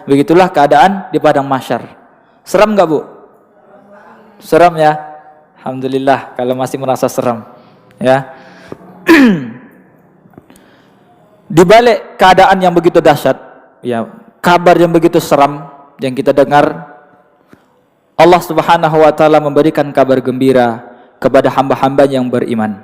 Begitulah keadaan di padang mahsyar. Seram nggak, Bu? Seram ya? Alhamdulillah kalau masih merasa seram, ya. Di balik keadaan yang begitu dahsyat, ya, kabar yang begitu seram yang kita dengar, Allah Subhanahu wa taala memberikan kabar gembira kepada hamba-hamba yang beriman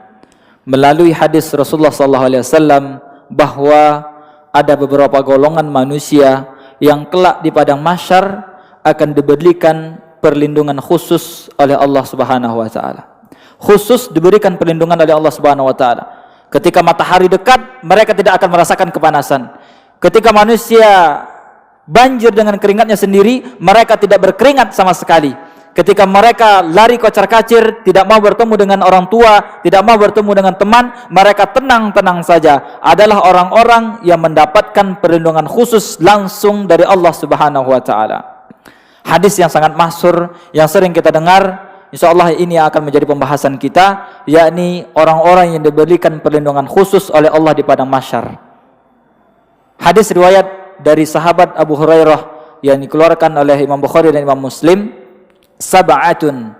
melalui hadis Rasulullah sallallahu alaihi wasallam bahwa ada beberapa golongan manusia yang kelak di padang mahsyar akan diberikan perlindungan khusus oleh Allah Subhanahu wa taala. Khusus diberikan perlindungan oleh Allah Subhanahu wa taala. Ketika matahari dekat, mereka tidak akan merasakan kepanasan. Ketika manusia banjir dengan keringatnya sendiri, mereka tidak berkeringat sama sekali. Ketika mereka lari kocar-kacir, tidak mau bertemu dengan orang tua, tidak mau bertemu dengan teman, mereka tenang-tenang saja. Adalah orang-orang yang mendapatkan perlindungan khusus langsung dari Allah Subhanahu wa taala. Hadis yang sangat masyhur yang sering kita dengar, insyaallah ini akan menjadi pembahasan kita, yakni orang-orang yang diberikan perlindungan khusus oleh Allah di padang mahsyar. Hadis riwayat dari sahabat Abu Hurairah yang dikeluarkan oleh Imam Bukhari dan Imam Muslim, sab'atun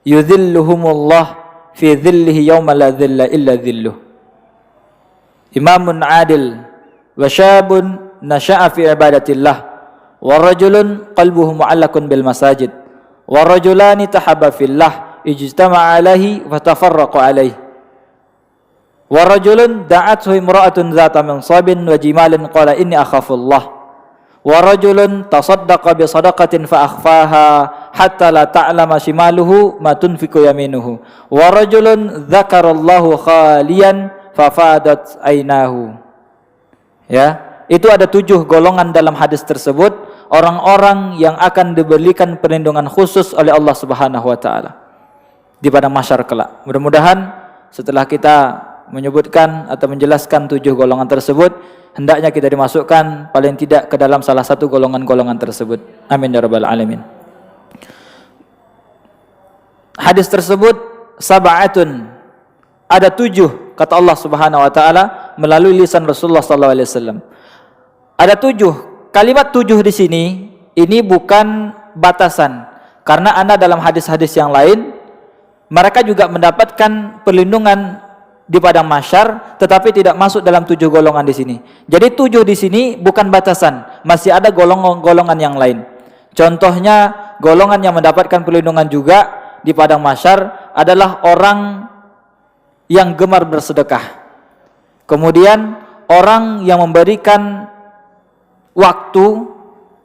yudhilluhumullah fi dhillihi yawma la dhilla illa dhilluh. Imamun adil wa syabun nasha'a fi ibadatillah wa rajulun qalbuhu mu'allakun bil masajid wa rajulani tahabba fillah ijtama'a alaihi wa tafarraqa alaihi wa rajulun da'athu imra'atun dhata mansabin wa jimalin qala inni akhafullah wa rajulun tasaddaqa bi sadaqatin fa akhfaha hatta la ta'lama shimaluhu ma tunfiqu yaminuhu wa rajulun dzakarallahu khaliyan fa fadat ainahu. Ya, itu ada 7 golongan dalam hadis tersebut, orang-orang yang akan diberikan perlindungan khusus oleh Allah Subhanahu wa taala di padang mahsyar kelak. Mudah-mudahan setelah kita menyebutkan atau menjelaskan 7 golongan tersebut, hendaknya kita dimasukkan paling tidak ke dalam salah satu golongan-golongan tersebut. Amin ya rabbal alamin. Hadis tersebut sab'atun, ada 7 kata Allah Subhanahu wa taala melalui lisan Rasulullah sallallahu alaihi wasallam. Ada 7. Kalimat 7 di sini ini bukan batasan, karena Anda dalam hadis-hadis yang lain mereka juga mendapatkan perlindungan di padang mahsyar, tetapi tidak masuk dalam 7 golongan di sini. Jadi 7 di sini bukan batasan, masih ada golongan yang lain. Contohnya golongan yang mendapatkan perlindungan juga di padang mahsyar adalah orang yang gemar bersedekah. Kemudian orang yang memberikan waktu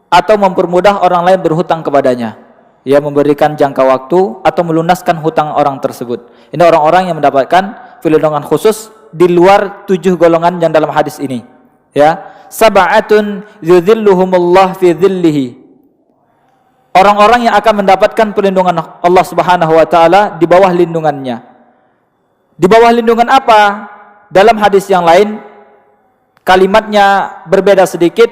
atau mempermudah orang lain berhutang kepadanya, ya, memberikan jangka waktu atau melunaskan hutang orang tersebut. Ini orang-orang yang mendapatkan perlindungan khusus di luar 7 golongan yang dalam hadis ini, ya. Sab'atun yudhilluhumullah fi dhillihi, orang-orang yang akan mendapatkan perlindungan Allah Subhanahu wa taala di bawah lindungannya. Di bawah lindungan apa? Dalam hadis yang lain kalimatnya berbeda sedikit,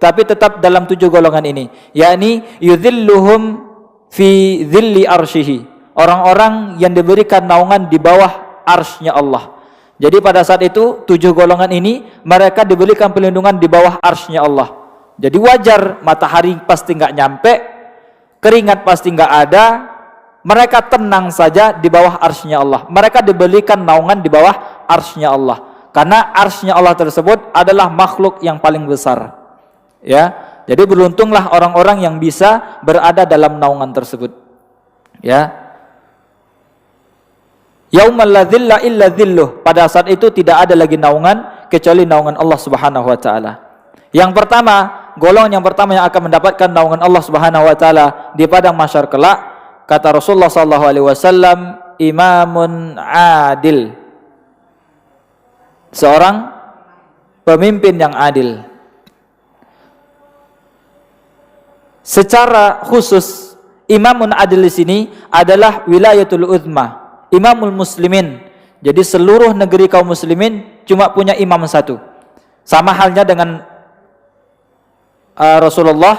tapi tetap dalam 7 golongan ini, yakni yudhilluhum fi dhilli arsyihi, orang-orang yang diberikan naungan di bawah arsy-Nya Allah. Jadi pada saat itu 7 golongan ini mereka diberikan perlindungan di bawah arsy-Nya Allah. Jadi wajar matahari pasti nggak nyampe, keringat pasti nggak ada, mereka tenang saja di bawah arsy-Nya Allah. Mereka diberikan naungan di bawah arsy-Nya Allah, karena arsy-Nya Allah tersebut adalah makhluk yang paling besar. Ya, jadi beruntunglah orang-orang yang bisa berada dalam naungan tersebut. Ya, yaumal la dhilla illa dhilluh, pada saat itu tidak ada lagi naungan kecuali naungan Allah Subhanahu wa taala. Yang pertama, golongan yang pertama yang akan mendapatkan naungan Allah Subhanahu wa taala di padang mahsyar kelak, kata Rasulullah sallallahu alaihi wasallam, imamun adil, seorang pemimpin yang adil. Secara khusus imamun adil di sini adalah wilayatul uzma, imamul muslimin. Jadi seluruh negeri kaum muslimin cuma punya imam satu. Sama halnya dengan Rasulullah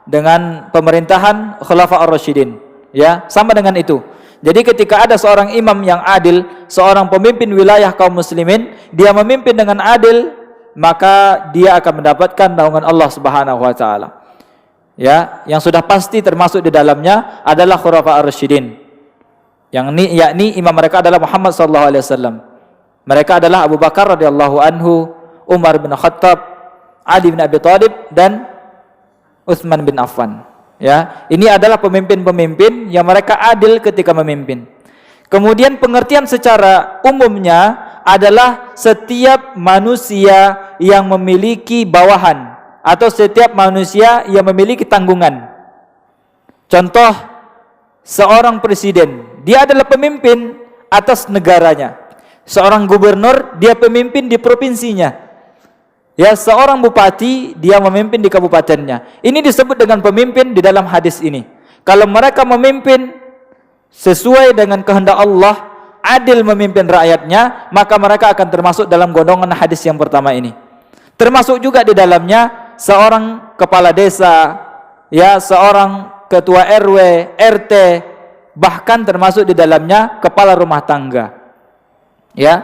dengan pemerintahan Khulafaur Rasyidin, ya, sama dengan itu. Jadi ketika ada seorang imam yang adil, seorang pemimpin wilayah kaum muslimin, dia memimpin dengan adil, maka dia akan mendapatkan naungan Allah Subhanahu wa taala. Ya, yang sudah pasti termasuk di dalamnya adalah khulafa ar-rasyidin. Yakni imam mereka adalah Muhammad sallallahu alaihi wasallam. Mereka adalah Abu Bakar radhiyallahu anhu, Umar bin Khattab, Ali bin Abi Thalib dan Utsman bin Affan. Ya, ini adalah pemimpin-pemimpin yang mereka adil ketika memimpin. Kemudian pengertian secara umumnya adalah setiap manusia yang memiliki bawahan atau setiap manusia yang memiliki tanggungan. Contoh, seorang presiden, dia adalah pemimpin atas negaranya. Seorang gubernur, dia pemimpin di provinsinya. Ya, seorang bupati, dia memimpin di kabupatennya. Ini disebut dengan pemimpin di dalam hadis ini. Kalau mereka memimpin sesuai dengan kehendak Allah, adil memimpin rakyatnya, maka mereka akan termasuk dalam golongan hadis yang pertama ini. Termasuk juga di dalamnya seorang kepala desa, ya, seorang ketua RW, RT, bahkan termasuk di dalamnya kepala rumah tangga. Ya,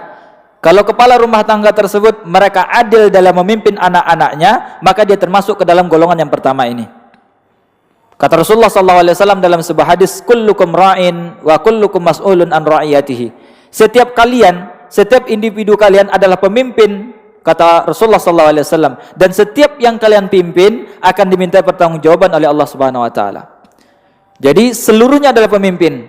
kalau kepala rumah tangga tersebut mereka adil dalam memimpin anak-anaknya, maka dia termasuk ke dalam golongan yang pertama ini. Kata Rasulullah SAW dalam sebuah hadis, kullukum ra'in wa kullukum mas'ulun an ra'iyatihi. Setiap kalian, setiap individu kalian adalah pemimpin, kata Rasulullah SAW, dan setiap yang kalian pimpin akan diminta pertanggungjawaban oleh Allah Subhanahu wa taala. Jadi seluruhnya adalah pemimpin.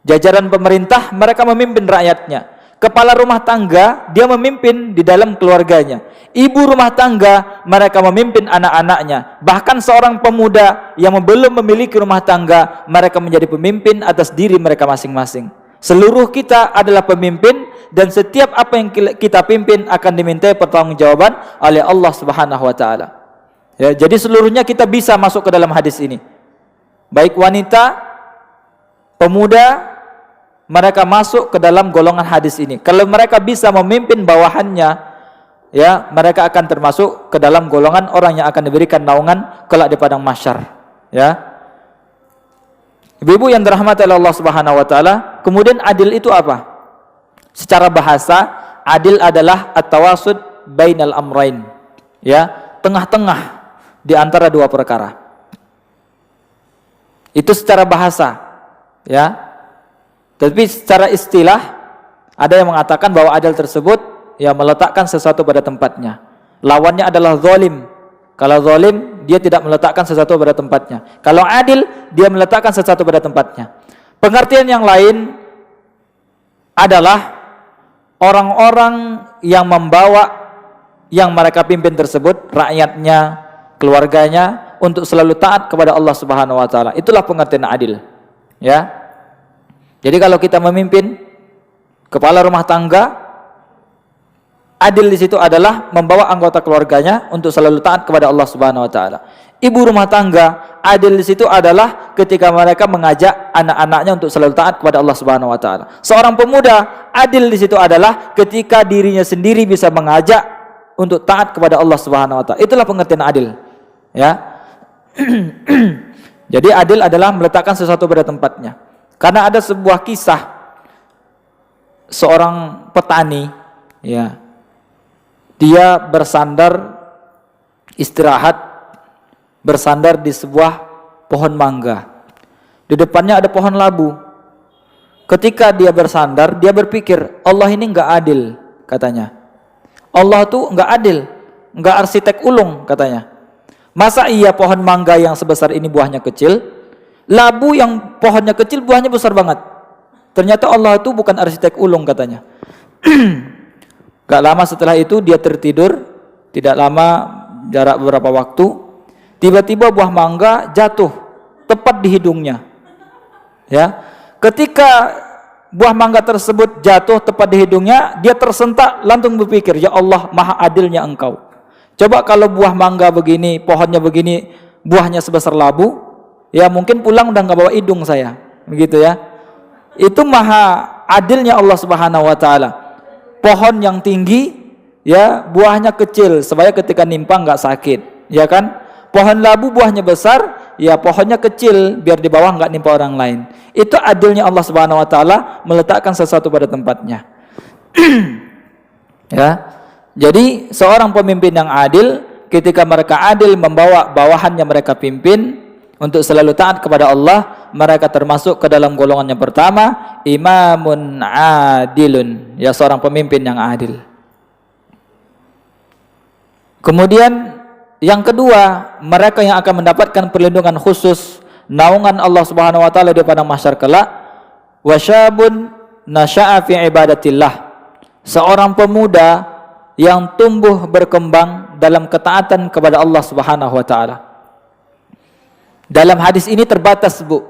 Jajaran pemerintah mereka memimpin rakyatnya. Kepala rumah tangga dia memimpin di dalam keluarganya. Ibu rumah tangga mereka memimpin anak-anaknya. Bahkan seorang pemuda yang belum memiliki rumah tangga, mereka menjadi pemimpin atas diri mereka masing-masing. Seluruh kita adalah pemimpin, dan setiap apa yang kita pimpin akan dimintai pertanggungjawaban oleh Allah Subhanahu wa taala. Ya, jadi seluruhnya kita bisa masuk ke dalam hadis ini. Baik wanita, pemuda, mereka masuk ke dalam golongan hadis ini. Kalau mereka bisa memimpin bawahannya, ya, mereka akan termasuk ke dalam golongan orang yang akan diberikan naungan kelak di padang mahsyar. Ya. Ibu-ibu yang dirahmati oleh Allah Subhanahu wa taala, kemudian adil itu apa? Secara bahasa, adil adalah at-tawasud bainal amrain. Ya, tengah-tengah di antara dua perkara. Itu secara bahasa, ya. Tapi secara istilah ada yang mengatakan bahwa adil tersebut ya meletakkan sesuatu pada tempatnya. Lawannya adalah zalim. Kalau zalim dia tidak meletakkan sesuatu pada tempatnya. Kalau adil dia meletakkan sesuatu pada tempatnya. Pengertian yang lain adalah orang-orang yang membawa yang mereka pimpin tersebut, rakyatnya, keluarganya, untuk selalu taat kepada Allah Subhanahu wa taala. Itulah pengertian adil. Ya. Jadi kalau kita memimpin kepala rumah tangga, adil di situ adalah membawa anggota keluarganya untuk selalu taat kepada Allah Subhanahu wa taala. Ibu rumah tangga, adil di situ adalah ketika mereka mengajak anak-anaknya untuk selalu taat kepada Allah Subhanahu wa taala. Seorang pemuda, adil di situ adalah ketika dirinya sendiri bisa mengajak untuk taat kepada Allah Subhanahu wa taala. Itulah pengertian adil. Ya. Jadi adil adalah meletakkan sesuatu pada tempatnya. Karena ada sebuah kisah seorang petani, ya, dia bersandar istirahat, bersandar di sebuah pohon mangga. Di depannya ada pohon labu. Ketika dia bersandar, dia berpikir, Allah ini enggak adil, katanya. Allah tuh enggak adil, enggak arsitek ulung, katanya. Masa iya pohon mangga yang sebesar ini buahnya kecil, labu yang pohonnya kecil buahnya besar banget. Ternyata Allah itu bukan arsitek ulung, katanya. Gak lama setelah itu dia tertidur, tidak lama jarak beberapa waktu, tiba-tiba buah mangga jatuh tepat di hidungnya. Ya, ketika buah mangga tersebut jatuh tepat di hidungnya, dia tersentak, langsung berpikir, ya Allah, maha adilnya Engkau. Coba kalau buah mangga begini, pohonnya begini, buahnya sebesar labu, ya mungkin pulang udah nggak bawa hidung saya, begitu ya. Itu maha adilnya Allah Subhanahu wa taala. Pohon yang tinggi, ya buahnya kecil supaya ketika nimpa nggak sakit, ya kan? Pohon labu buahnya besar, ya pohonnya kecil biar di bawah nggak nimpa orang lain. Itu adilnya Allah Subhanahu wa taala meletakkan sesuatu pada tempatnya. Ya. Jadi seorang pemimpin yang adil, ketika mereka adil membawa bawahannya mereka pimpin untuk selalu taat kepada Allah, mereka termasuk ke dalam golongan yang pertama, imamun adilun, ya seorang pemimpin yang adil. Kemudian yang kedua, mereka yang akan mendapatkan perlindungan khusus, naungan Allah Subhanahu wa taala di padang mahsyar kelak, wasyabun nasya'a fi ibadatillah, seorang pemuda yang tumbuh berkembang dalam ketaatan kepada Allah Subhanahu wa taala. Dalam hadis ini terbatas, Bu.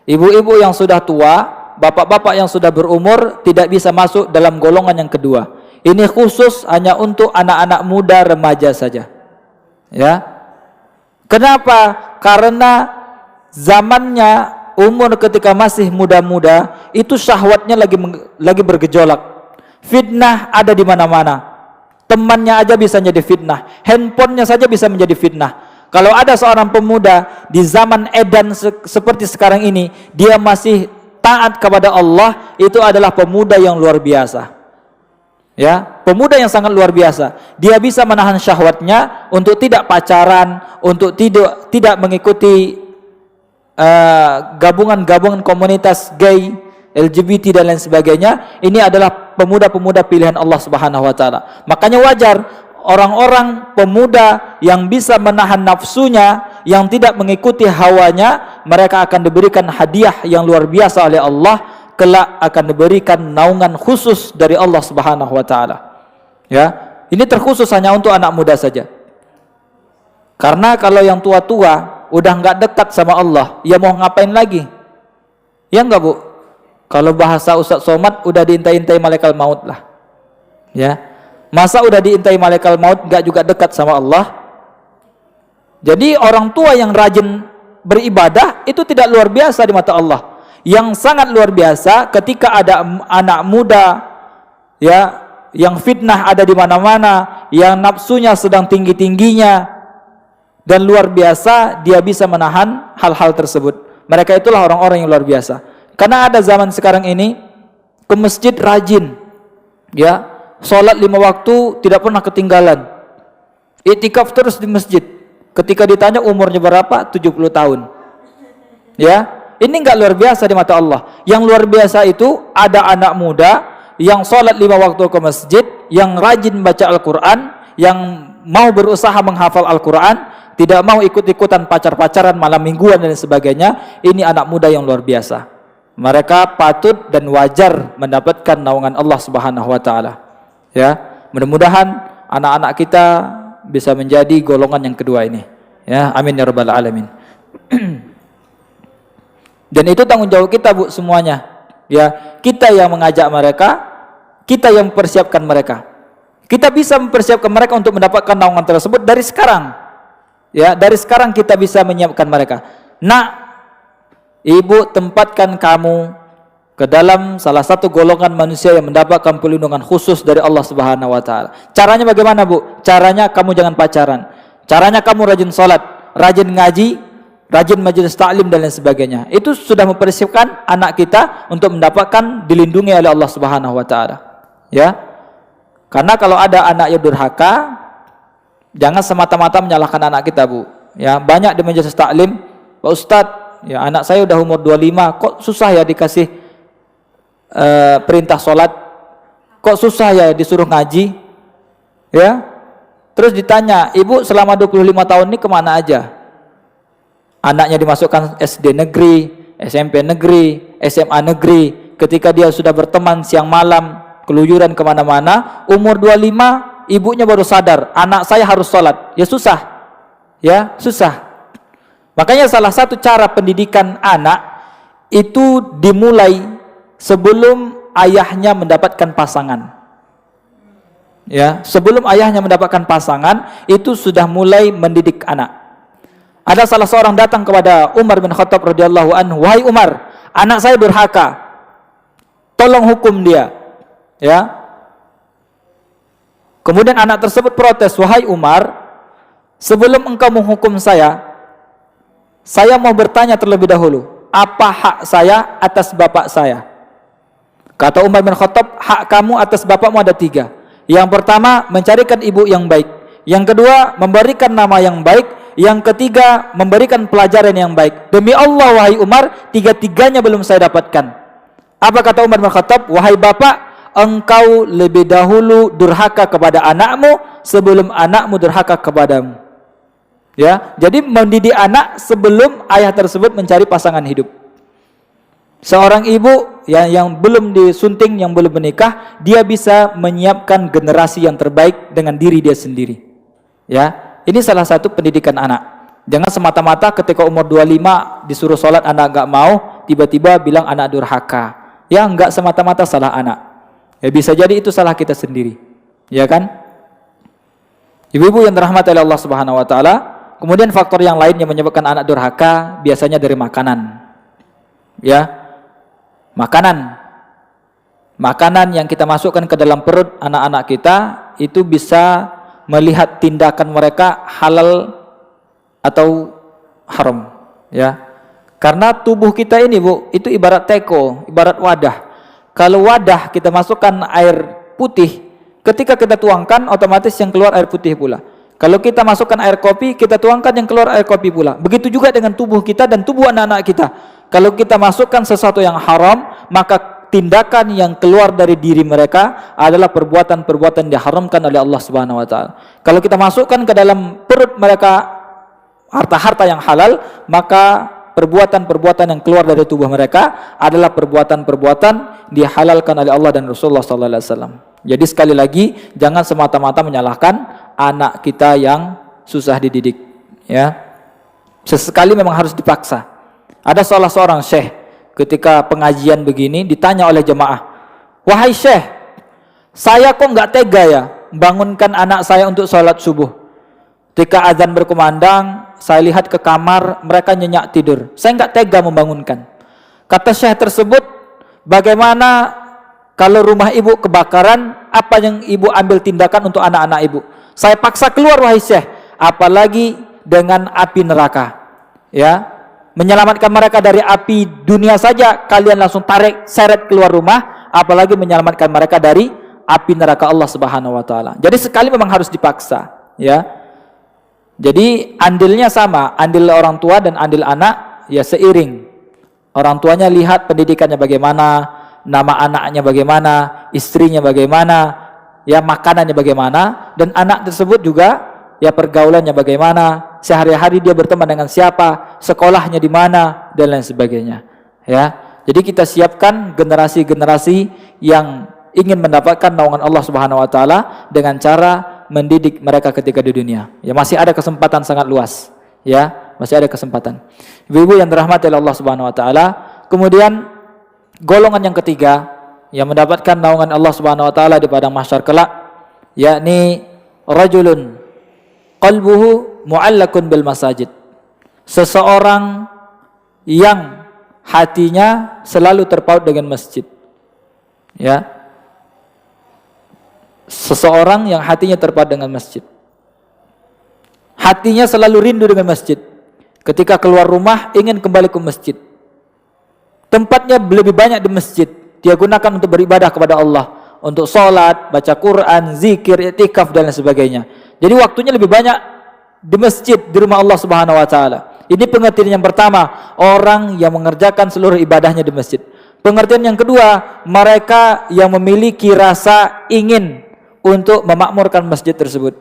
Ibu-ibu yang sudah tua, bapak-bapak yang sudah berumur tidak bisa masuk dalam golongan yang kedua. Ini khusus hanya untuk anak-anak muda, remaja saja. Ya. Kenapa? Karena zamannya, umur ketika masih muda-muda itu syahwatnya lagi bergejolak. Fitnah ada di mana-mana. Temannya aja bisa jadi fitnah, handphonenya saja bisa menjadi fitnah. Kalau ada seorang pemuda di zaman edan seperti sekarang ini, dia masih taat kepada Allah, itu adalah pemuda yang luar biasa. Ya, pemuda yang sangat luar biasa. Dia bisa menahan syahwatnya untuk tidak pacaran, untuk tidak mengikuti gabungan-gabungan komunitas gay, LGBT dan lain sebagainya. Ini adalah pemuda-pemuda pilihan Allah Subhanahu wa taala. Makanya wajar orang-orang pemuda yang bisa menahan nafsunya, yang tidak mengikuti hawanya, mereka akan diberikan hadiah yang luar biasa oleh Allah, kelak akan diberikan naungan khusus dari Allah Subhanahu wa taala. Ya, ini terkhusus hanya untuk anak muda saja. Karena kalau yang tua-tua udah nggak dekat sama Allah, ya mau ngapain lagi? Ya enggak, Bu? Kalau bahasa Ustaz Somad, udah diintai-intai malaikat maut lah. Ya. Masa udah diintai malaikat maut enggak juga dekat sama Allah? Jadi orang tua yang rajin beribadah itu tidak luar biasa di mata Allah. Yang sangat luar biasa ketika ada anak muda ya yang fitnah ada di mana-mana, yang nafsunya sedang tinggi-tingginya, dan luar biasa dia bisa menahan hal-hal tersebut. Mereka itulah orang-orang yang luar biasa. Karena ada zaman sekarang ini ke masjid rajin, ya, sholat 5 waktu tidak pernah ketinggalan, iktikaf terus di masjid. Ketika ditanya umurnya berapa, 70 tahun. Ya, ini enggak luar biasa di mata Allah. Yang luar biasa itu ada anak muda yang sholat 5 waktu ke masjid, yang rajin baca Al-Quran, yang mau berusaha menghafal Al-Quran, tidak mau ikut-ikutan pacar-pacaran malam mingguan dan sebagainya. Ini anak muda yang luar biasa. Mereka patut dan wajar mendapatkan naungan Allah Subhanahu wa taala. Ya, mudah-mudahan anak-anak kita bisa menjadi golongan yang kedua ini. Ya, amin ya rabbal alamin. Dan itu tanggung jawab kita, Bu, semuanya. Ya, kita yang mengajak mereka, kita yang mempersiapkan mereka. Kita bisa mempersiapkan mereka untuk mendapatkan naungan tersebut dari sekarang. Ya, dari sekarang kita bisa menyiapkan mereka. Nak, ibu tempatkan kamu ke dalam salah satu golongan manusia yang mendapatkan perlindungan khusus dari Allah Subhanahu wa taala. Caranya bagaimana, Bu? Caranya kamu jangan pacaran. Caranya kamu rajin salat, rajin ngaji, rajin majelis taklim dan lain sebagainya. Itu sudah mempersiapkan anak kita untuk mendapatkan dilindungi oleh Allah Subhanahu wa taala. Ya. Karena kalau ada anak yang durhaka, jangan semata-mata menyalahkan anak kita, Bu. Ya, banyak di majelis taklim, Pak Ustadz, ya anak saya udah umur 25, kok susah ya dikasih perintah sholat, kok susah ya disuruh ngaji, ya. Terus ditanya, ibu selama 25 tahun ini kemana aja? Anaknya dimasukkan SD negeri, SMP negeri, SMA negeri. Ketika dia sudah berteman siang malam, keluyuran kemana-mana, umur 25, ibunya baru sadar, anak saya harus sholat. Ya susah, ya susah. Makanya salah satu cara pendidikan anak itu dimulai sebelum ayahnya mendapatkan pasangan. Ya, sebelum ayahnya mendapatkan pasangan itu sudah mulai mendidik anak. Ada salah seorang datang kepada Umar bin Khattab radhiyallahu anhu, "Wahai Umar, anak saya durhaka. Tolong hukum dia." Ya. Kemudian anak tersebut protes, "Wahai Umar, sebelum engkau menghukum saya mau bertanya terlebih dahulu, apa hak saya atas bapak saya?" Kata Umar bin Khattab, "Hak kamu atas bapakmu ada 3. Yang pertama, mencarikan ibu yang baik. Yang kedua, memberikan nama yang baik. Yang ketiga, memberikan pelajaran yang baik. Demi Allah, wahai Umar, tiga-tiganya belum saya dapatkan. Apa kata Umar bin Khattab? Wahai bapak, engkau lebih dahulu durhaka kepada anakmu sebelum anakmu durhaka kepadamu. Ya, jadi mendidik anak sebelum ayah tersebut mencari pasangan hidup. Seorang ibu yang belum disunting, yang belum menikah, dia bisa menyiapkan generasi yang terbaik dengan diri dia sendiri. Ya, ini salah satu pendidikan anak. Jangan semata-mata ketika umur 25 disuruh sholat anak enggak mau, tiba-tiba bilang anak durhaka. Ya, enggak semata-mata salah anak. Ya, bisa jadi itu salah kita sendiri. Ya kan? Ibu-ibu yang dirahmati oleh Allah Subhanahu wa taala, kemudian faktor yang lain yang menyebabkan anak durhaka biasanya dari makanan. Ya. Makanan yang kita masukkan ke dalam perut anak-anak kita itu bisa melihat tindakan mereka halal atau haram, ya. Karena tubuh kita ini, Bu, itu ibarat teko, ibarat wadah. Kalau wadah kita masukkan air putih, ketika kita tuangkan otomatis yang keluar air putih pula. Kalau kita masukkan air kopi, kita tuangkan yang keluar air kopi pula. Begitu juga dengan tubuh kita dan tubuh anak-anak kita. Kalau kita masukkan sesuatu yang haram, maka tindakan yang keluar dari diri mereka adalah perbuatan-perbuatan yang diharamkan oleh Allah Subhanahu wa taala. Kalau kita masukkan ke dalam perut mereka harta-harta yang halal, maka perbuatan-perbuatan yang keluar dari tubuh mereka adalah perbuatan-perbuatan dihalalkan oleh Allah dan Rasulullah sallallahu alaihi wasallam. Jadi sekali lagi, jangan semata-mata menyalahkan anak kita yang susah dididik, ya. Sesekali memang harus dipaksa. Ada salah seorang syekh ketika pengajian begini ditanya oleh jemaah, "Wahai syekh, saya kok nggak tega ya bangunkan anak saya untuk sholat subuh. Ketika azan berkumandang, saya lihat ke kamar, mereka nyenyak tidur. Saya nggak tega membangunkan." Kata syekh tersebut, "Bagaimana kalau rumah ibu kebakaran, apa yang ibu ambil tindakan untuk anak-anak ibu? Saya paksa keluar, wahai syekh, apalagi dengan api neraka." Ya, menyelamatkan mereka dari api dunia saja kalian langsung tarik seret keluar rumah, apalagi menyelamatkan mereka dari api neraka Allah Subhanahu wa taala. Jadi sekali memang harus dipaksa, ya. Jadi andilnya sama, andil orang tua dan andil anak ya seiring. Orang tuanya lihat pendidikannya bagaimana, nama anaknya bagaimana, istrinya bagaimana, ya makanannya bagaimana, dan anak tersebut juga ya pergaulannya bagaimana, sehari-hari dia berteman dengan siapa, sekolahnya di mana, dan lain sebagainya. Ya, jadi kita siapkan generasi-generasi yang ingin mendapatkan naungan Allah Subhanahu wa taala dengan cara mendidik mereka ketika di dunia. Ya, masih ada kesempatan sangat luas. Ya, masih ada kesempatan. Ibu-ibu yang dirahmati oleh Allah Subhanahu wa taala, kemudian golongan yang ketiga yang mendapatkan naungan Allah Subhanahu wa taala di padang mahsyar kelak, yakni rajulun qalbuhu mu'allakun bil masajid. Seseorang yang hatinya selalu terpaut dengan masjid. Ya. Seseorang yang hatinya terpaut dengan masjid. Hatinya selalu rindu dengan masjid. Ketika keluar rumah ingin kembali ke masjid. Tempatnya lebih banyak di masjid. Dia gunakan untuk beribadah kepada Allah, untuk sholat, baca Quran, zikir, i'tikaf dan lain sebagainya. Jadi waktunya lebih banyak di masjid, di rumah Allah Subhanahu wa taala. Ini pengertian yang pertama, orang yang mengerjakan seluruh ibadahnya di masjid. Pengertian yang kedua, mereka yang memiliki rasa ingin untuk memakmurkan masjid tersebut.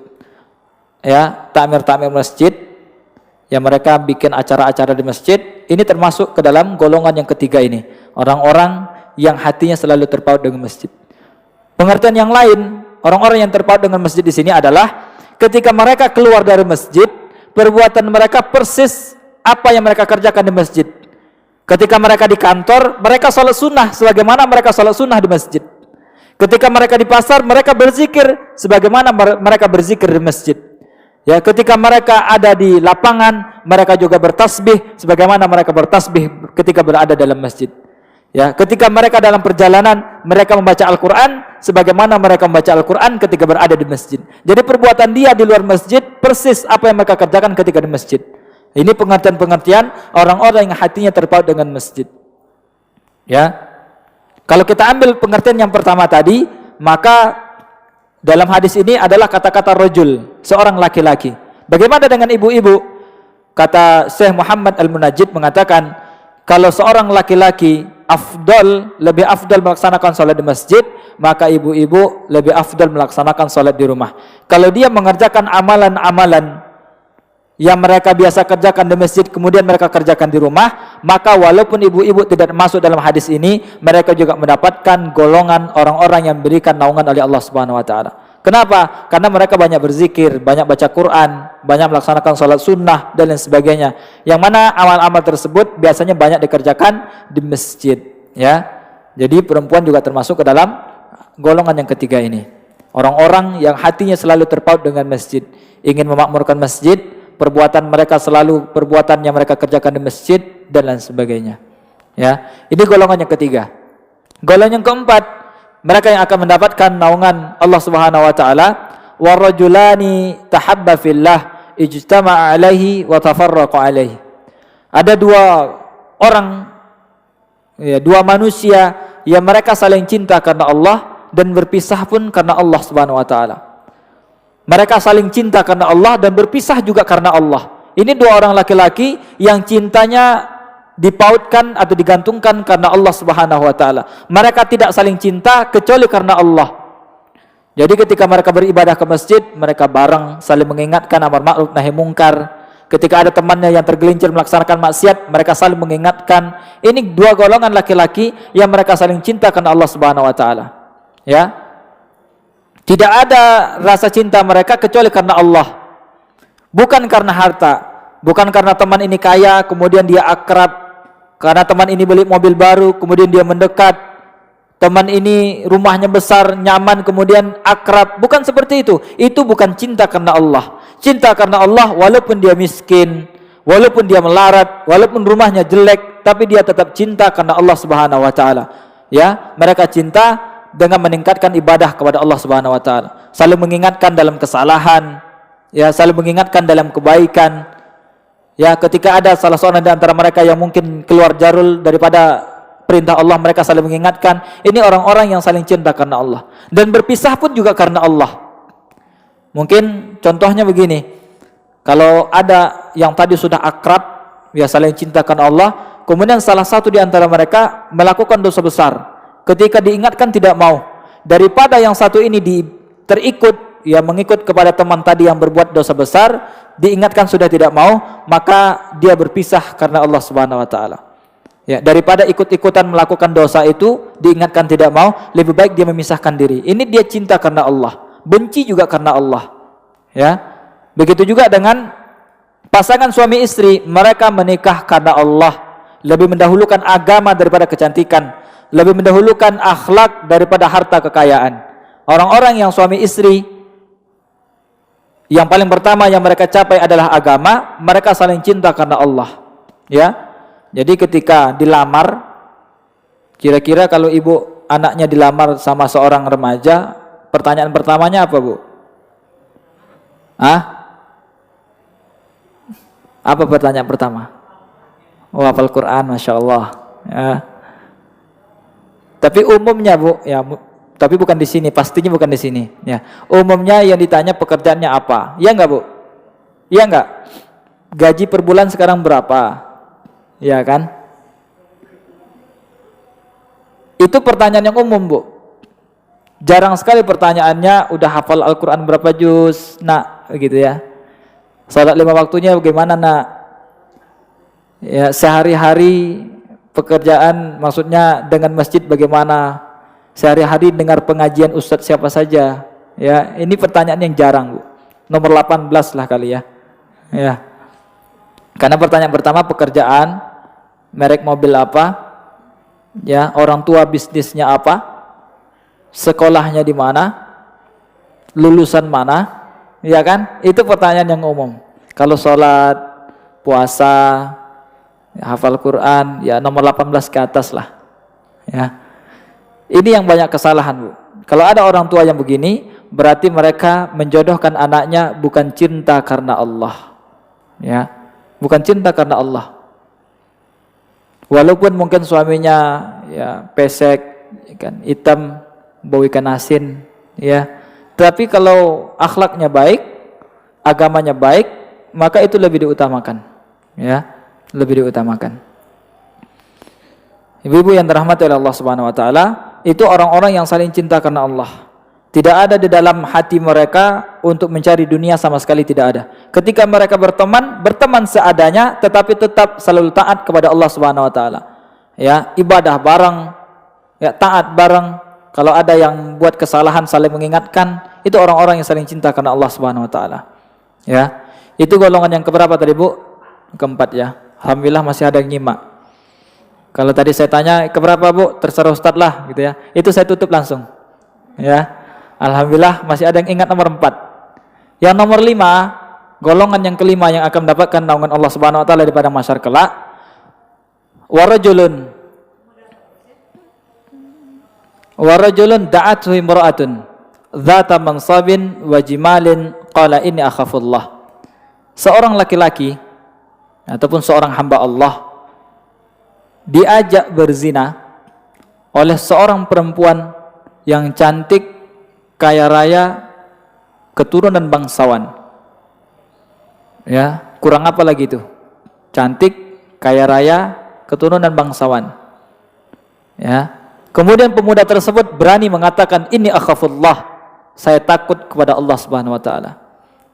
Ya, takmir-takmir masjid, ya mereka bikin acara-acara di masjid, ini termasuk ke dalam golongan yang ketiga ini. Orang-orang yang hatinya selalu terpaut dengan masjid. Pengertian yang lain, orang-orang yang terpaut dengan masjid di sini adalah ketika mereka keluar dari masjid, perbuatan mereka persis apa yang mereka kerjakan di masjid. Ketika mereka di kantor, mereka sholat sunnah sebagaimana mereka sholat sunnah di masjid. Ketika mereka di pasar, mereka berzikir sebagaimana mereka berzikir di masjid. Ya, ketika mereka ada di lapangan, mereka juga bertasbih sebagaimana mereka bertasbih ketika berada dalam masjid. Ya, ketika mereka dalam perjalanan, mereka membaca Al-Quran sebagaimana mereka membaca Al-Quran ketika berada di masjid. Jadi perbuatan dia di luar masjid persis apa yang mereka kerjakan ketika di masjid. Ini pengertian-pengertian orang-orang yang hatinya terpaut dengan masjid. Ya, kalau kita ambil pengertian yang pertama tadi, maka dalam hadis ini adalah kata-kata rajul, seorang laki-laki. Bagaimana dengan ibu-ibu? Kata Syekh Muhammad Al-Munajjid mengatakan, kalau seorang laki-laki lebih afdal melaksanakan salat di masjid, maka ibu-ibu lebih afdal melaksanakan salat di rumah. Kalau dia mengerjakan amalan-amalan yang mereka biasa kerjakan di masjid kemudian mereka kerjakan di rumah, maka walaupun ibu-ibu tidak masuk dalam hadis ini, mereka juga mendapatkan golongan orang-orang yang diberikan naungan oleh Allah Subhanahu wa taala. Kenapa? Karena mereka banyak berzikir, banyak baca Quran, banyak melaksanakan salat sunnah dan lain sebagainya. Yang mana amal-amal tersebut biasanya banyak dikerjakan di masjid, ya. Jadi perempuan juga termasuk ke dalam golongan yang ketiga ini. Orang-orang yang hatinya selalu terpaut dengan masjid, ingin memakmurkan masjid, perbuatan mereka selalu perbuatan yang mereka kerjakan di masjid dan lain sebagainya. Ya, ini golongan yang ketiga. Golongan yang keempat, mereka yang akan mendapatkan naungan Allah Subhanahu wa taala, warajulani tahabba fillah ijtama'a alaihi wa tafarraqa alaihi. Ada dua orang, ya, dua manusia yang mereka saling cinta karena Allah dan berpisah pun karena Allah Subhanahu wa taala. Mereka saling cinta karena Allah dan berpisah juga karena Allah. Ini dua orang laki-laki yang cintanya dipautkan atau digantungkan karena Allah Subhanahu wa taala. Mereka tidak saling cinta kecuali karena Allah. Jadi ketika mereka beribadah ke masjid, mereka bareng saling mengingatkan amar ma'ruf nahi mungkar. Ketika ada temannya yang tergelincir melaksanakan maksiat, mereka saling mengingatkan. Ini dua golongan laki-laki yang mereka saling cinta karena Allah Subhanahu wa taala. Ya. Tidak ada rasa cinta mereka kecuali karena Allah. Bukan karena harta, bukan karena teman ini kaya kemudian dia akrab, karena teman ini beli mobil baru kemudian dia mendekat, teman ini rumahnya besar, nyaman kemudian akrab. Bukan seperti itu. Itu bukan cinta karena Allah. Cinta karena Allah walaupun dia miskin, walaupun dia melarat, walaupun rumahnya jelek, tapi dia tetap cinta karena Allah Subhanahu wa taala. Ya, mereka cinta dengan meningkatkan ibadah kepada Allah Subhanahu wa taala, saling mengingatkan dalam kesalahan, ya, saling mengingatkan dalam kebaikan. Ya, ketika ada salah seorang di antara mereka yang mungkin keluar jarul daripada perintah Allah, mereka saling mengingatkan. Ini orang-orang yang saling cinta karena Allah dan berpisah pun juga karena Allah. Mungkin contohnya begini, kalau ada yang tadi sudah akrab, ya saling cinta karena Allah, kemudian salah satu di antara mereka melakukan dosa besar. Ketika diingatkan tidak mau, daripada yang satu ini terikut, ya mengikut kepada teman tadi yang berbuat dosa besar, diingatkan sudah tidak mau, maka dia berpisah karena Allah Subhanahu wa taala. Ya, daripada ikut-ikutan melakukan dosa itu, diingatkan tidak mau, lebih baik dia memisahkan diri. Ini dia cinta karena Allah, benci juga karena Allah. Ya. Begitu juga dengan pasangan suami istri, mereka menikah karena Allah, lebih mendahulukan agama daripada kecantikan, lebih mendahulukan akhlak daripada harta kekayaan. Orang-orang yang suami istri, yang paling pertama yang mereka capai adalah agama, mereka saling cinta karena Allah. Ya. Jadi ketika dilamar, kira-kira kalau ibu anaknya dilamar sama seorang remaja, pertanyaan pertamanya apa, Bu? Apa pertanyaan pertama? Oh, hafal Quran, Masya Allah. Ya. Tapi umumnya, Bu, ya, tapi bukan di sini, pastinya bukan di sini. Ya, umumnya yang ditanya pekerjaannya apa? Ya enggak, Bu? Ya enggak? Gaji per bulan sekarang berapa? Ya kan? Itu pertanyaan yang umum, Bu. Jarang sekali pertanyaannya udah hafal Al-Quran berapa juz, nak, gitu ya. Salat 5 waktunya bagaimana, nak? Ya, sehari-hari pekerjaan, maksudnya dengan masjid bagaimana, sehari-hari dengar pengajian ustadz siapa saja. Ya, ini pertanyaan yang jarang, Bu. Nomor 18 lah kali ya. Ya. Karena pertanyaan pertama pekerjaan, merek mobil apa, ya, orang tua bisnisnya apa, sekolahnya di mana, lulusan mana, ya kan? Itu pertanyaan yang umum. Kalau sholat, puasa, ya, hafal Quran, ya nomor 18 ke atas lah. Ya. Ini yang banyak kesalahan, Bu. Kalau ada orang tua yang begini, berarti mereka menjodohkan anaknya bukan cinta karena Allah. Ya. Bukan cinta karena Allah. Walaupun mungkin suaminya ya pesek, ikan hitam, bau ikan asin, ya, Tapi kalau akhlaknya baik, agamanya baik, maka itu lebih diutamakan. Ya, lebih diutamakan. Ibu-ibu yang dirahmati oleh Allah Subhanahu wa taala, itu orang-orang yang saling cinta karena Allah. Tidak ada di dalam hati mereka untuk mencari dunia, sama sekali tidak ada. Ketika mereka berteman seadanya, tetapi tetap selalu taat kepada Allah Subhanahu wa taala. Ya, ibadah bareng, ya taat bareng. Kalau ada yang buat kesalahan saling mengingatkan, itu orang-orang yang saling cinta karena Allah Subhanahu wa taala. Ya. Itu golongan yang keberapa tadi, Bu? Keempat ya. Alhamdulillah masih ada yang nyimak. Kalau tadi saya tanya keberapa, Bu? Terserah Ustadz lah gitu ya. Itu saya tutup langsung. Ya. Alhamdulillah masih ada yang ingat nomor 4. Yang nomor 5, golongan yang kelima yang akan mendapatkan naungan Allah Subhanahu wa taala di padang mahsyar kelak. Warajulun da'athu imra'atun dzata mansabin wa jimalin qala inni akhafullah. Seorang laki-laki ataupun seorang hamba Allah diajak berzina oleh seorang perempuan yang cantik, kaya raya, keturunan bangsawan. Ya, kurang apa lagi itu? Cantik, kaya raya, keturunan bangsawan. Ya. Kemudian pemuda tersebut berani mengatakan, "Inni akhafullah." Saya takut kepada Allah Subhanahu wa taala.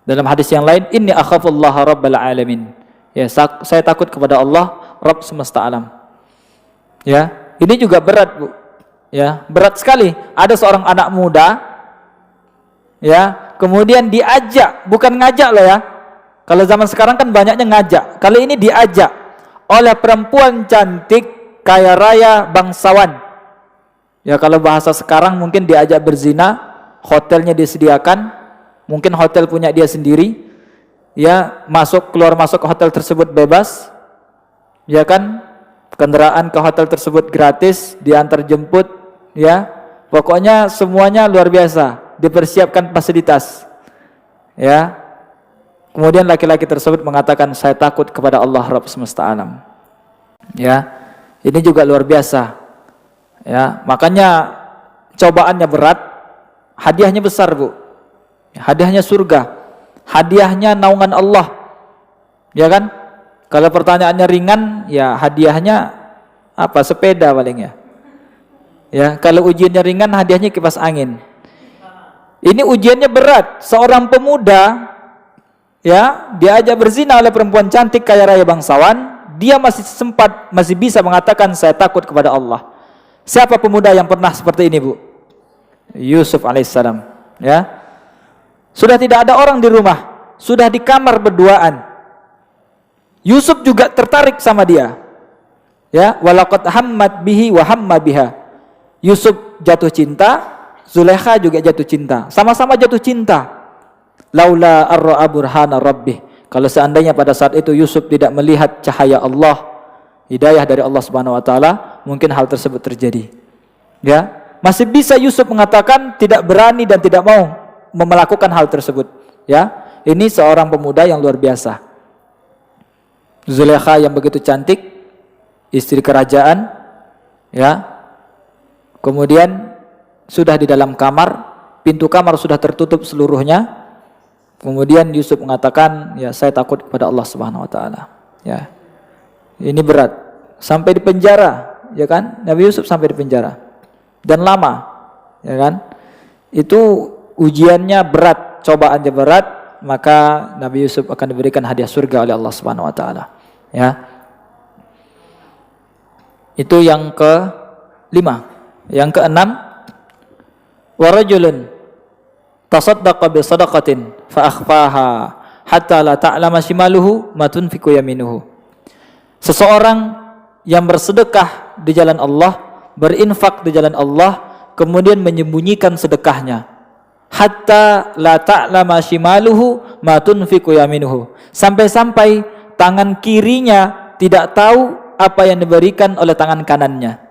Dalam hadis yang lain, "Inni akhafullah rabbal alamin." Ya, saya takut kepada Allah, Rabb semesta alam. Ya, ini juga berat, Bu. Ya, berat sekali. Ada seorang anak muda, ya, kemudian diajak, bukan ngajak loh ya. Kalau zaman sekarang kan banyaknya ngajak. Kali ini diajak oleh perempuan cantik, kaya raya, bangsawan. Ya, kalau bahasa sekarang mungkin diajak berzina, hotelnya disediakan, mungkin hotel punya dia sendiri. Ya, keluar masuk ke hotel tersebut bebas. Ya kan? Kendaraan ke hotel tersebut gratis, diantar jemput, ya. Pokoknya semuanya luar biasa, dipersiapkan fasilitas. Ya. Kemudian laki-laki tersebut mengatakan, "Saya takut kepada Allah Rabb semesta alam." Ya. Ini juga luar biasa. Ya, makanya cobaannya berat, hadiahnya besar, Bu. Hadiahnya surga. Hadiahnya naungan Allah. Ya kan? Kalau pertanyaannya ringan, ya hadiahnya apa? Sepeda paling ya. Ya, kalau ujiannya ringan, hadiahnya kipas angin. Ini ujiannya berat. Seorang pemuda, ya, diajak berzina oleh perempuan cantik, kaya raya, bangsawan. Dia masih bisa mengatakan, "Saya takut kepada Allah." Siapa pemuda yang pernah seperti ini, Bu? Yusuf alaihissalam. Ya, sudah tidak ada orang di rumah, sudah di kamar berduaan. Yusuf juga tertarik sama dia. Ya, walaqad hammat bihi wa hamma biha. Yusuf jatuh cinta, Zulaikha juga jatuh cinta. Sama-sama jatuh cinta. Laula ar-ra'a burhana rabbih. Kalau seandainya pada saat itu Yusuf tidak melihat cahaya Allah, hidayah dari Allah Subhanahu wa taala, mungkin hal tersebut terjadi. Ya, masih bisa Yusuf mengatakan tidak berani dan tidak mau melakukan hal tersebut. Ya, ini seorang pemuda yang luar biasa. Zulaikha yang begitu cantik, istri kerajaan, ya. Kemudian sudah di dalam kamar, pintu kamar sudah tertutup seluruhnya. Kemudian Yusuf mengatakan, "Ya, saya takut kepada Allah Subhanahu wa taala." Ya. Ini berat. Sampai di penjara, ya kan? Nabi Yusuf sampai di penjara. Dan lama, ya kan? Itu ujiannya berat, cobaannya berat, maka Nabi Yusuf akan diberikan hadiah surga oleh Allah Subhanahu wa taala. Ya. Itu yang ke-5. Yang ke-6, warajulun tasaddaqa bi sadaqatin fa akhfaha hatta la ta'lama shimaluhu ma tunfiqu yaminuhu. Seseorang yang bersedekah di jalan Allah, berinfak di jalan Allah, kemudian menyembunyikan sedekahnya, hatta la ta'lama shimaluhu ma tunfiqu yaminuhu, sampai-sampai tangan kirinya tidak tahu apa yang diberikan oleh tangan kanannya.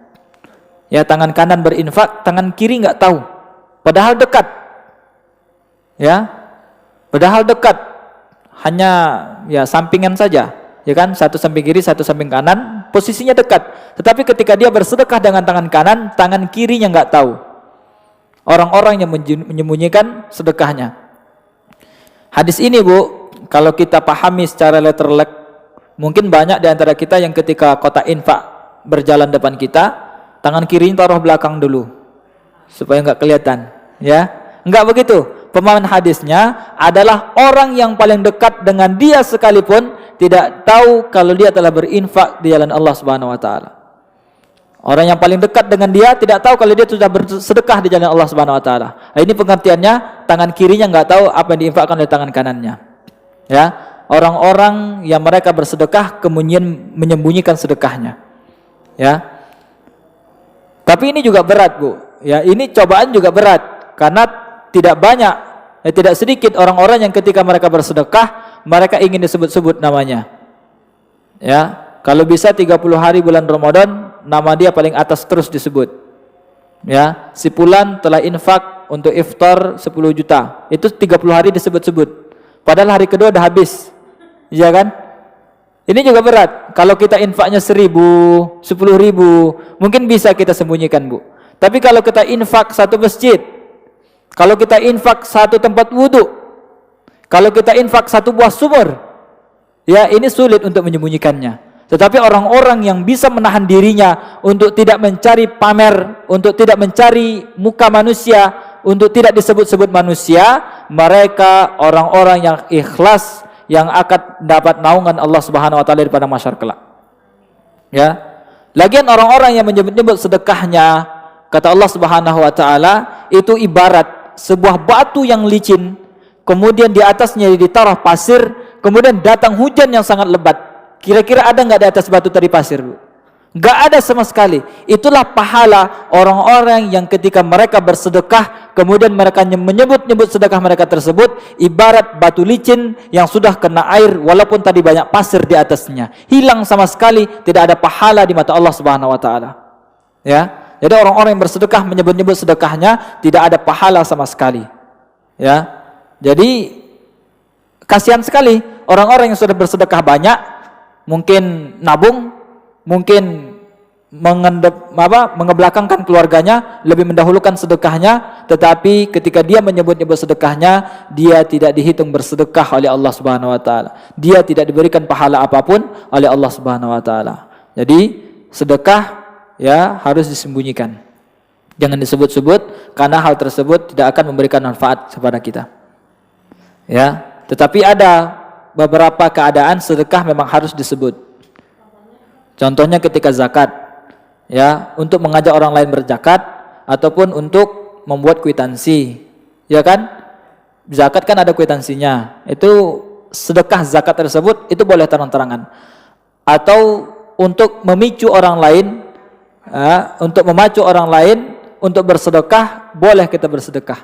Ya, tangan kanan berinfak, tangan kiri nggak tahu, padahal dekat. Ya, padahal dekat, hanya ya sampingan saja. Ya kan, satu samping kiri, satu samping kanan, posisinya dekat. Tetapi ketika dia bersedekah dengan tangan kanan, tangan kirinya nggak tahu. orang-orang yang menyembunyikan sedekahnya. Hadis ini Bu, kalau kita pahami secara letterlek, mungkin banyak di antara kita yang ketika kotak infak berjalan depan kita, tangan kirinya taruh belakang dulu supaya nggak kelihatan, ya. Enggak begitu. Pemahaman hadisnya adalah orang yang paling dekat dengan dia sekalipun tidak tahu kalau dia telah berinfak di jalan Allah Subhanahu wa taala. Orang yang paling dekat dengan dia tidak tahu kalau dia sudah bersedekah di jalan Allah Subhanahu wa taala. Nah, ini pengertiannya, tangan kirinya nggak tahu apa yang diinfakkan oleh tangan kanannya. Ya, orang-orang yang mereka bersedekah kemudian menyembunyikan sedekahnya. Ya. Tapi ini juga berat, Bu. Ya, ini cobaan juga berat karena tidak banyak, tidak sedikit orang-orang yang ketika mereka bersedekah, mereka ingin disebut-sebut namanya. Ya, kalau bisa 30 hari bulan Ramadan, nama dia paling atas terus disebut. Ya, si fulan telah infak untuk iftar 10 juta. Itu 30 hari disebut-sebut. Padahal hari kedua udah habis. Iya kan? Ini juga berat. Kalau kita infaknya 1000, 10.000, mungkin bisa kita sembunyikan, Bu. Tapi kalau kita infak satu masjid, kalau kita infak satu tempat wudhu, kalau kita infak satu buah sumur, ya ini sulit untuk menyembunyikannya. Tetapi orang-orang yang bisa menahan dirinya untuk tidak mencari pamer, untuk tidak mencari muka manusia, untuk tidak disebut-sebut manusia, mereka orang-orang yang ikhlas, yang akan dapat naungan Allah Subhanahu wa taala pada masyarakat kelak. Ya. Lagian orang-orang yang menyebut-nyebut sedekahnya, kata Allah Subhanahu wa taala, itu ibarat sebuah batu yang licin, kemudian di atasnya ditaruh pasir, kemudian datang hujan yang sangat lebat. Kira-kira ada nggak di atas batu tadi pasir, Bu? Nggak ada sama sekali. Itulah pahala orang-orang yang ketika mereka bersedekah, kemudian mereka menyebut-nyebut sedekah mereka tersebut ibarat batu licin yang sudah kena air, walaupun tadi banyak pasir di atasnya, hilang sama sekali, tidak ada pahala di mata Allah Subhanahu wa taala. Ya. Jadi orang-orang yang bersedekah menyebut-nyebut sedekahnya tidak ada pahala sama sekali. Ya. Jadi kasihan sekali orang-orang yang sudah bersedekah banyak, mungkin nabung, mungkin mengebelakangkan keluarganya, lebih mendahulukan sedekahnya, tetapi ketika dia menyebut-nyebut sedekahnya, dia tidak dihitung bersedekah oleh Allah Subhanahu wa taala. Dia tidak diberikan pahala apapun oleh Allah Subhanahu wa taala. Jadi sedekah ya harus disembunyikan. Jangan disebut-sebut karena hal tersebut tidak akan memberikan manfaat kepada kita. Ya, tetapi ada beberapa keadaan sedekah memang harus disebut. Contohnya ketika zakat, ya, untuk mengajak orang lain berzakat ataupun untuk membuat kwitansi, ya kan? Zakat kan ada kwitansinya. Itu sedekah zakat tersebut itu boleh terang-terangan. Atau untuk memicu orang lain, untuk memacu orang lain untuk bersedekah, boleh kita bersedekah.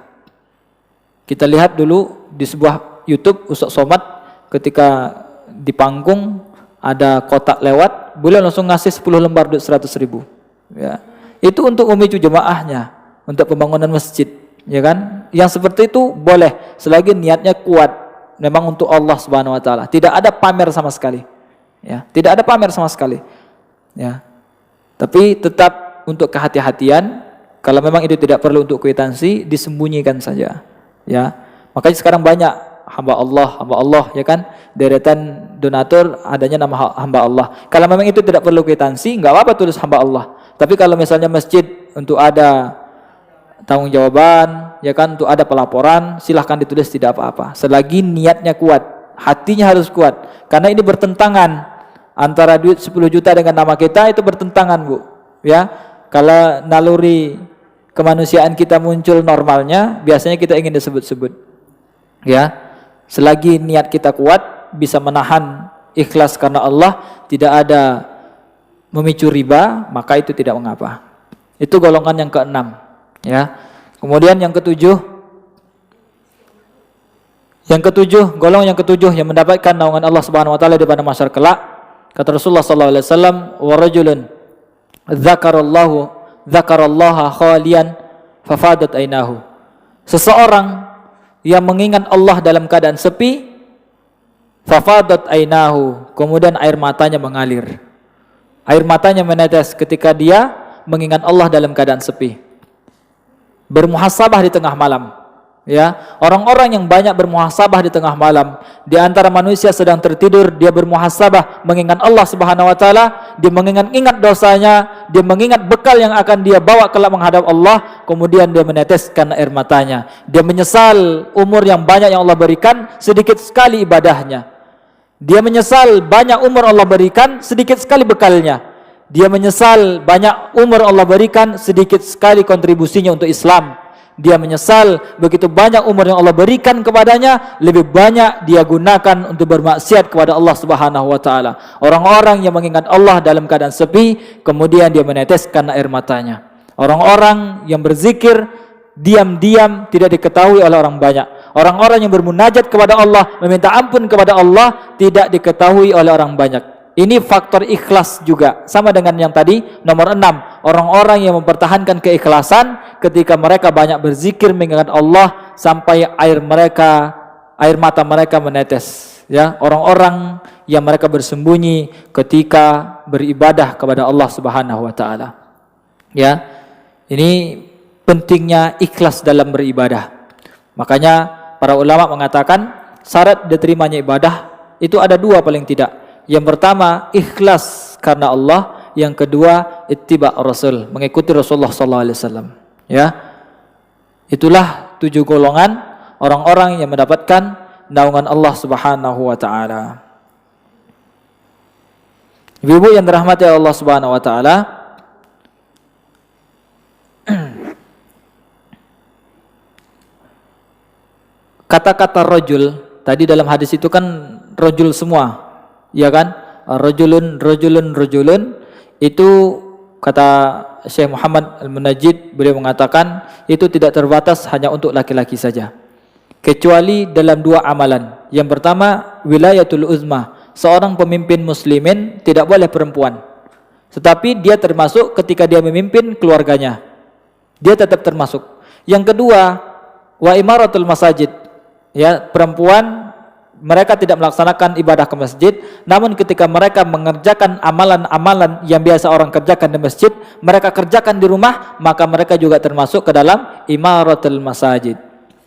Kita lihat dulu di sebuah YouTube Ustaz Somad, ketika di panggung ada kotak lewat, beliau langsung ngasih 10 lembar duit 100.000. Ya. Itu untuk memicu jemaahnya, untuk pembangunan masjid, ya kan? Yang seperti itu boleh selagi niatnya kuat, memang untuk Allah Subhanahu wa taala. Tidak ada pamer sama sekali. Ya, tidak ada pamer sama sekali. Ya. Tapi tetap untuk kehati-hatian, kalau memang itu tidak perlu untuk kwitansi, disembunyikan saja. Ya. Makanya sekarang banyak hamba Allah, ya kan? Deretan donatur adanya nama hamba Allah. Kalau memang itu tidak perlu kwitansi, enggak apa-apa tulis hamba Allah. Tapi kalau misalnya masjid untuk ada tanggung jawaban, ya kan, untuk ada pelaporan, silahkan ditulis, tidak apa-apa. Selagi niatnya kuat, hatinya harus kuat. Karena ini bertentangan antara duit 10 juta dengan nama kita, itu bertentangan, Bu. Ya. Kalau naluri kemanusiaan kita muncul normalnya, biasanya kita ingin disebut-sebut. Ya. Selagi niat kita kuat, bisa menahan ikhlas karena Allah, tidak ada memicu riba, maka itu tidak mengapa. Itu golongan yang keenam, ya. Kemudian yang ketujuh, golongan yang ketujuh yang mendapatkan naungan Allah Subhanahu wa taala di pada mahsyar kelak, kata Rasulullah sallallahu alaihi wasallam, wa rajulun dzakarallaha khalian fafadat ainahu. Seseorang yang mengingat Allah dalam keadaan sepi, fafadat ainahu, kemudian air matanya mengalir. Air matanya menetes ketika dia mengingat Allah dalam keadaan sepi. bermuhasabah di tengah malam. Ya, orang-orang yang banyak bermuhasabah di tengah malam, di antara manusia sedang tertidur, dia bermuhasabah mengingat Allah Subhanahu wa taala, dia mengingat dosanya, dia mengingat bekal yang akan dia bawa kelak menghadap Allah, kemudian dia meneteskan air matanya. Dia menyesal umur yang banyak yang Allah berikan, sedikit sekali ibadahnya. Dia menyesal banyak umur Allah berikan, sedikit sekali bekalnya. Dia menyesal banyak umur Allah berikan, sedikit sekali kontribusinya untuk Islam. Dia menyesal begitu banyak umur yang Allah berikan kepadanya, lebih banyak dia gunakan untuk bermaksiat kepada Allah Subhanahu wa taala. Orang-orang yang mengingat Allah dalam keadaan sepi, kemudian dia meneteskan air matanya. Orang-orang yang berzikir diam-diam, tidak diketahui oleh orang banyak. Orang-orang yang bermunajat kepada Allah, meminta ampun kepada Allah, tidak diketahui oleh orang banyak. Ini faktor ikhlas juga, sama dengan yang tadi nomor 6. Orang-orang yang mempertahankan keikhlasan ketika mereka banyak berzikir mengingat Allah sampai air mata mereka menetes. Ya, orang-orang yang mereka bersembunyi ketika beribadah kepada Allah Subhanahu wa taala. Ya. Ini pentingnya ikhlas dalam beribadah. Makanya para ulama mengatakan syarat diterimanya ibadah itu ada 2 paling tidak. Yang pertama, ikhlas karena Allah. Yang kedua, ittiba Rasul, mengikuti Rasulullah SAW. Ya, itulah 7 golongan orang-orang yang mendapatkan naungan Allah Subhanahu wa taala. Ibu-ibu yang dirahmati Allah Subhanahu wa taala, kata-kata rajul tadi dalam hadis itu kan rajul semua. Ya kan, rajulun itu kata Syekh Muhammad Al-Munajjid, beliau mengatakan itu tidak terbatas hanya untuk laki-laki saja, kecuali dalam 2 amalan. Yang pertama, wilayatul uzma, seorang pemimpin muslimin tidak boleh perempuan, tetapi dia termasuk ketika dia memimpin keluarganya, dia tetap termasuk. Yang kedua, wa imaratul masajid, ya, perempuan mereka tidak melaksanakan ibadah ke masjid, namun ketika mereka mengerjakan amalan-amalan yang biasa orang kerjakan di masjid, mereka kerjakan di rumah, maka mereka juga termasuk ke dalam imaratul masajid.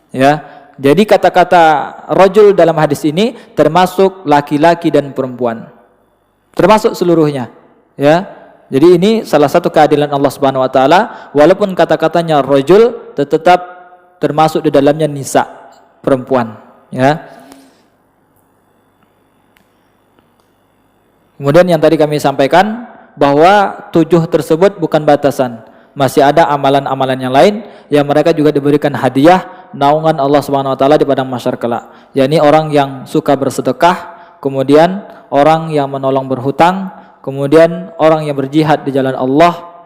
Ya, jadi kata-kata rajul dalam hadis ini termasuk laki-laki dan perempuan, termasuk seluruhnya. Ya, jadi ini salah satu keadilan Allah Subhanahu wa taala, walaupun kata-katanya rajul tetap termasuk di dalamnya nisa, perempuan. Ya. Kemudian yang tadi kami sampaikan bahwa 7 tersebut bukan batasan. Masih ada amalan-amalan yang lain yang mereka juga diberikan hadiah naungan Allah Subhanahu wa taala di padang mahsyar kelak. Yakni orang yang suka bersedekah, kemudian orang yang menolong berhutang, kemudian orang yang berjihad di jalan Allah,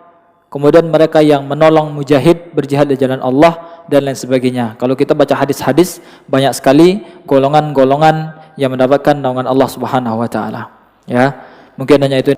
kemudian mereka yang menolong mujahid berjihad di jalan Allah dan lain sebagainya. Kalau kita baca hadis-hadis, banyak sekali golongan-golongan yang mendapatkan naungan Allah Subhanahu wa taala. Ya, mungkin hanya itu.